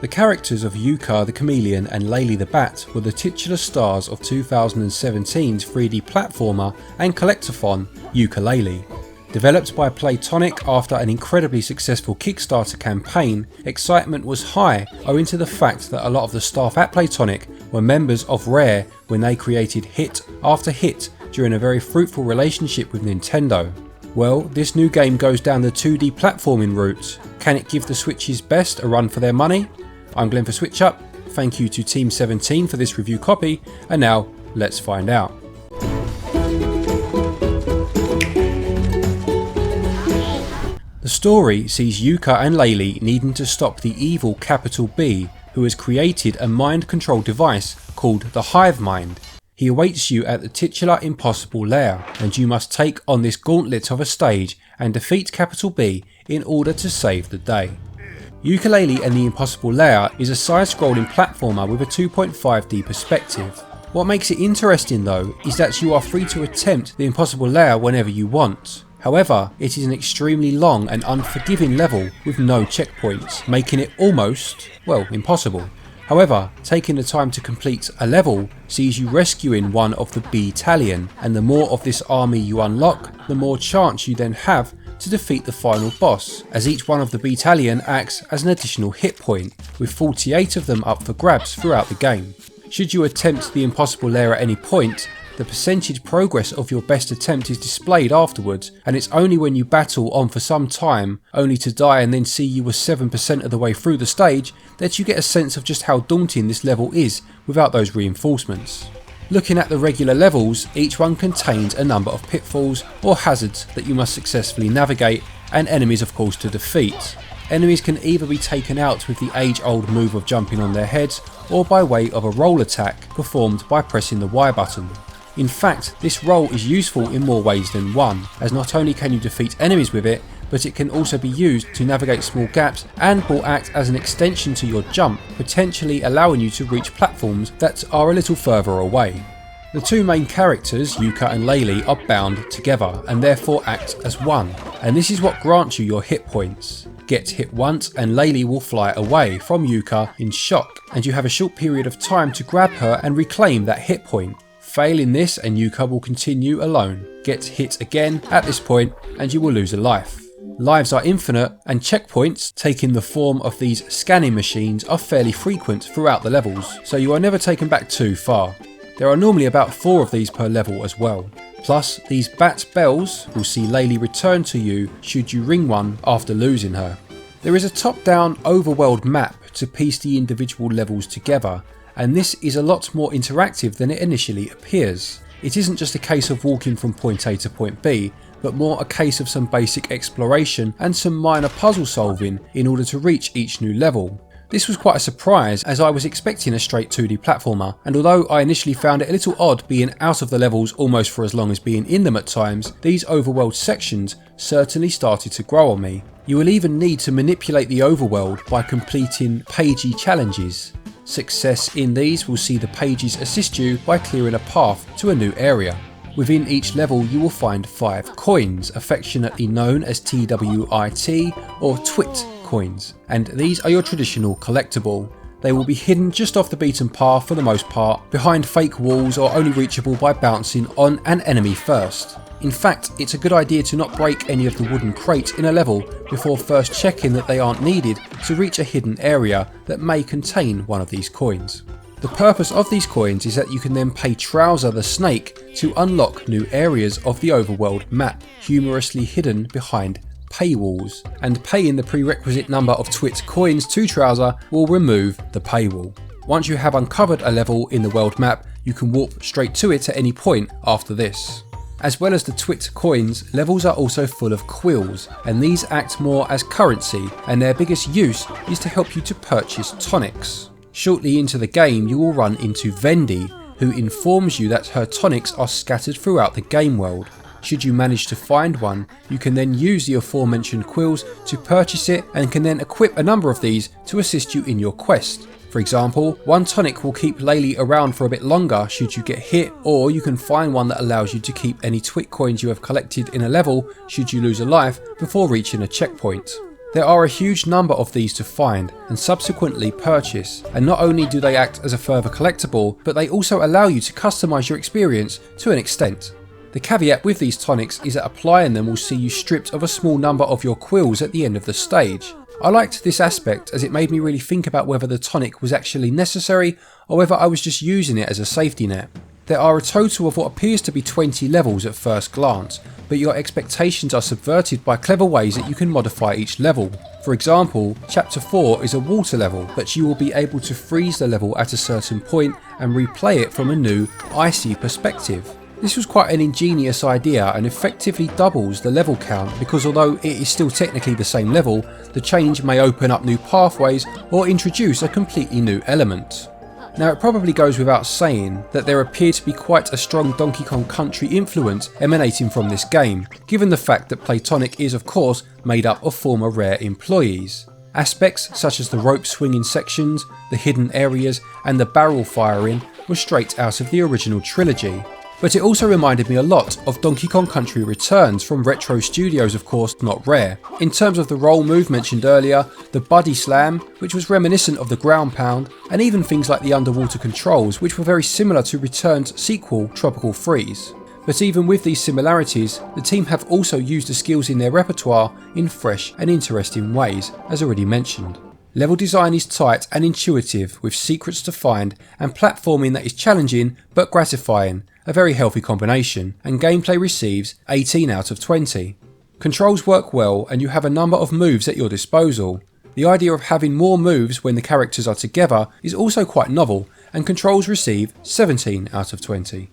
The characters of Yooka the Chameleon and Laylee the Bat were the titular stars of 2017's 3D platformer and collectathon Yooka-Laylee. Developed by Playtonic after an incredibly successful Kickstarter campaign, excitement was high owing to the fact that a lot of the staff at Playtonic were members of Rare when they created hit after hit during a very fruitful relationship with Nintendo. Well, this new game goes down the 2D platforming route. Can it give the Switch's best a run for their money? I'm Glenn for SwitchUp, thank you to Team 17 for this review copy, and now let's find out. The story sees Yooka and Laylee needing to stop the evil Capital B, who has created a mind control device called the Hive Mind. He awaits you at the titular Impossible Lair, and you must take on this gauntlet of a stage and defeat Capital B in order to save the day. Yooka-Laylee and the Impossible Lair is a side-scrolling platformer with a 2.5D perspective. What makes it interesting though is that you are free to attempt the Impossible Lair whenever you want. However, it is an extremely long and unforgiving level with no checkpoints, making it almost, well, impossible. However, taking the time to complete a level sees you rescuing one of the B-Tallion, and the more of this army you unlock, the more chance you then have to defeat the final boss, as each one of the B-Tallion acts as an additional hit point, with 48 of them up for grabs throughout the game. Should you attempt the Impossible Lair at any point, the percentage progress of your best attempt is displayed afterwards, and it's only when you battle on for some time, only to die and then see you were 7% of the way through the stage, that you get a sense of just how daunting this level is without those reinforcements. Looking at the regular levels, each one contains a number of pitfalls or hazards that you must successfully navigate, and enemies of course to defeat. Enemies can either be taken out with the age-old move of jumping on their heads, or by way of a roll attack performed by pressing the Y button. In fact, this roll is useful in more ways than one, as not only can you defeat enemies with it, but it can also be used to navigate small gaps and will act as an extension to your jump, potentially allowing you to reach platforms that are a little further away. The two main characters, Yooka and Laylee, are bound together and therefore act as one, and this is what grants you your hit points. Get hit once and Laylee will fly away from Yooka in shock, and you have a short period of time to grab her and reclaim that hit point. Failing this and Yooka will continue alone. Get hit again at this point and you will lose a life. Lives are infinite, and checkpoints, taking the form of these scanning machines, are fairly frequent throughout the levels, so you are never taken back too far. There are normally about 4 of these per level as well. Plus, these bat bells will see Laylee return to you should you ring one after losing her. There is a top-down overworld map to piece the individual levels together, and this is a lot more interactive than it initially appears. It isn't just a case of walking from point A to point B, but more a case of some basic exploration and some minor puzzle solving in order to reach each new level. This was quite a surprise, as I was expecting a straight 2D platformer, and although I initially found it a little odd being out of the levels almost for as long as being in them at times, these overworld sections certainly started to grow on me. You will even need to manipulate the overworld by completing pagey challenges. Success in these will see the pages assist you by clearing a path to a new area. Within each level you will find 5 coins, affectionately known as TWIT or TWIT coins, and these are your traditional collectible. They will be hidden just off the beaten path for the most part, behind fake walls, or only reachable by bouncing on an enemy first. In fact, it's a good idea to not break any of the wooden crates in a level before first checking that they aren't needed to reach a hidden area that may contain one of these coins. The purpose of these coins is that you can then pay Trouser the Snake to unlock new areas of the overworld map, humorously hidden behind paywalls, and paying the prerequisite number of TWIT coins to Trouser will remove the paywall. Once you have uncovered a level in the world map, you can warp straight to it at any point after this. As well as the TWIT coins, levels are also full of quills, and these act more as currency, and their biggest use is to help you to purchase tonics. Shortly into the game you will run into Vendy, who informs you that her tonics are scattered throughout the game world. Should you manage to find one, you can then use the aforementioned quills to purchase it, and can then equip a number of these to assist you in your quest. For example, one tonic will keep Laylee around for a bit longer should you get hit, or you can find one that allows you to keep any TWIT coins you have collected in a level should you lose a life before reaching a checkpoint. There are a huge number of these to find and subsequently purchase, and not only do they act as a further collectible, but they also allow you to customise your experience to an extent. The caveat with these tonics is that applying them will see you stripped of a small number of your quills at the end of the stage. I liked this aspect as it made me really think about whether the tonic was actually necessary or whether I was just using it as a safety net. There are a total of what appears to be 20 levels at first glance, but your expectations are subverted by clever ways that you can modify each level. For example, Chapter 4 is a water level, but you will be able to freeze the level at a certain point and replay it from a new, icy perspective. This was quite an ingenious idea and effectively doubles the level count because although it is still technically the same level, the change may open up new pathways or introduce a completely new element. Now it probably goes without saying that there appeared to be quite a strong Donkey Kong Country influence emanating from this game, given the fact that Playtonic is of course made up of former Rare employees. Aspects such as the rope swinging sections, the hidden areas and the barrel firing were straight out of the original trilogy. But it also reminded me a lot of Donkey Kong Country Returns from Retro Studios, of course, not Rare. In terms of the roll move mentioned earlier, the Buddy Slam, which was reminiscent of the Ground Pound, and even things like the underwater controls, which were very similar to Return's sequel, Tropical Freeze. But even with these similarities, the team have also used the skills in their repertoire in fresh and interesting ways, as already mentioned. Level design is tight and intuitive, with secrets to find and platforming that is challenging but gratifying, a very healthy combination, and gameplay receives 18 out of 20. Controls work well and you have a number of moves at your disposal. The idea of having more moves when the characters are together is also quite novel, and controls receive 17 out of 20.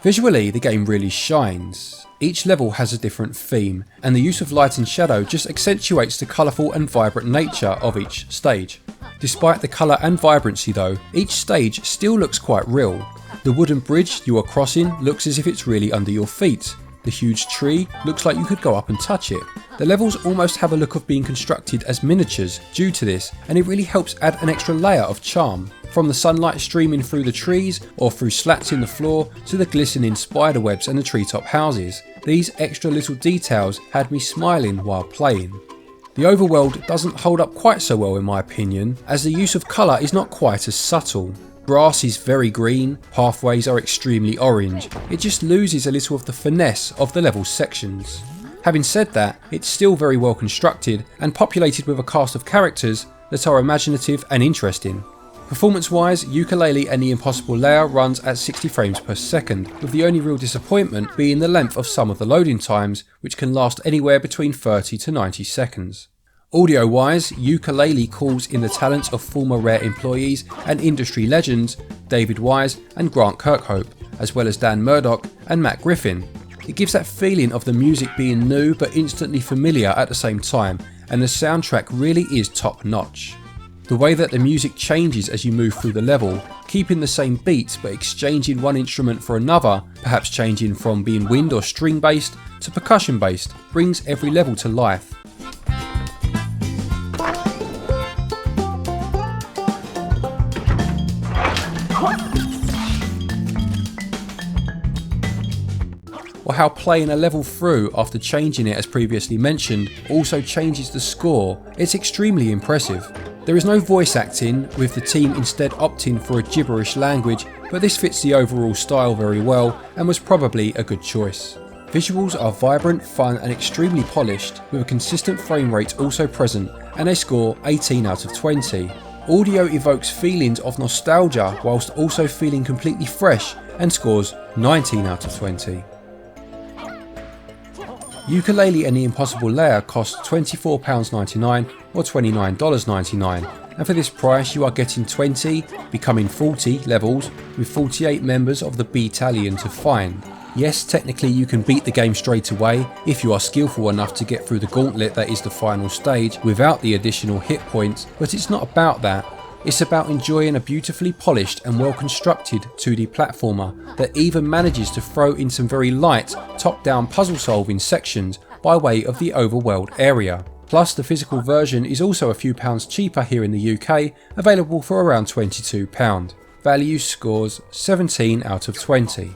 Visually, the game really shines. Each level has a different theme, and the use of light and shadow just accentuates the colourful and vibrant nature of each stage. Despite the colour and vibrancy though, each stage still looks quite real. The wooden bridge you are crossing looks as if it's really under your feet. The huge tree looks like you could go up and touch it. The levels almost have a look of being constructed as miniatures due to this, and it really helps add an extra layer of charm. From the sunlight streaming through the trees or through slats in the floor to the glistening spider webs and the treetop houses, these extra little details had me smiling while playing. The overworld doesn't hold up quite so well in my opinion, as the use of colour is not quite as subtle. Grass is very green, pathways are extremely orange, it just loses a little of the finesse of the level sections. Having said that, it's still very well constructed and populated with a cast of characters that are imaginative and interesting. Performance wise, Yooka-Laylee and the Impossible Lair runs at 60 frames per second, with the only real disappointment being the length of some of the loading times, which can last anywhere between 30 to 90 seconds. Audio wise, Yooka-Laylee calls in the talents of former Rare employees and industry legends David Wise and Grant Kirkhope, as well as Dan Murdoch and Matt Griffin. It gives that feeling of the music being new but instantly familiar at the same time, and the soundtrack really is top notch. The way that the music changes as you move through the level, keeping the same beat but exchanging one instrument for another, perhaps changing from being wind or string based to percussion based, brings every level to life. Or how playing a level through after changing it as previously mentioned also changes the score. It's extremely impressive. There is no voice acting, with the team instead opting for a gibberish language, but this fits the overall style very well and was probably a good choice. Visuals are vibrant, fun and extremely polished, with a consistent frame rate also present, and they score 18 out of 20. Audio evokes feelings of nostalgia whilst also feeling completely fresh and scores 19 out of 20. Yooka-Laylee and the Impossible Lair cost £24.99 or $29.99, and for this price you are getting 20, becoming 40 levels with 48 members of the B-Tallion to find. Yes, technically you can beat the game straight away if you are skillful enough to get through the gauntlet that is the final stage without the additional hit points, but it's not about that. It's about enjoying a beautifully polished and well constructed 2D platformer that even manages to throw in some very light top-down puzzle solving sections by way of the Overworld area. Plus the physical version is also a few pounds cheaper here in the UK, available for around £22. Value scores 17 out of 20.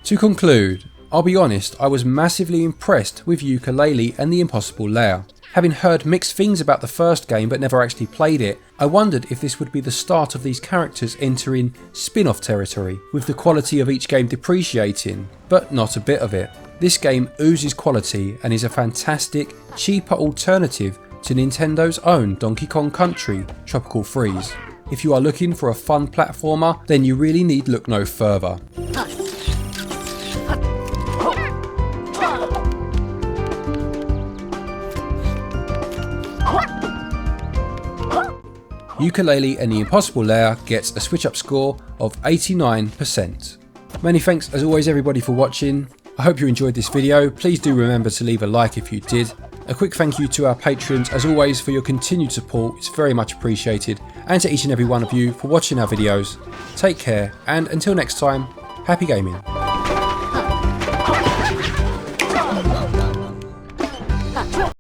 To conclude, I'll be honest, I was massively impressed with Yooka-Laylee and the Impossible Lair. Having heard mixed things about the first game but never actually played it, I wondered if this would be the start of these characters entering spin-off territory, with the quality of each game depreciating, but not a bit of it. This game oozes quality and is a fantastic, cheaper alternative to Nintendo's own Donkey Kong Country Tropical Freeze. If you are looking for a fun platformer, then you really need look no further. Yooka-Laylee and the Impossible Lair gets a SwitchUp score of 89%. Many thanks as always everybody for watching. I hope you enjoyed this video. Please do remember to leave a like if you did. A quick thank you to our patrons as always for your continued support, it's very much appreciated, and to each and every one of you for watching our videos. Take care, and until next time, happy gaming.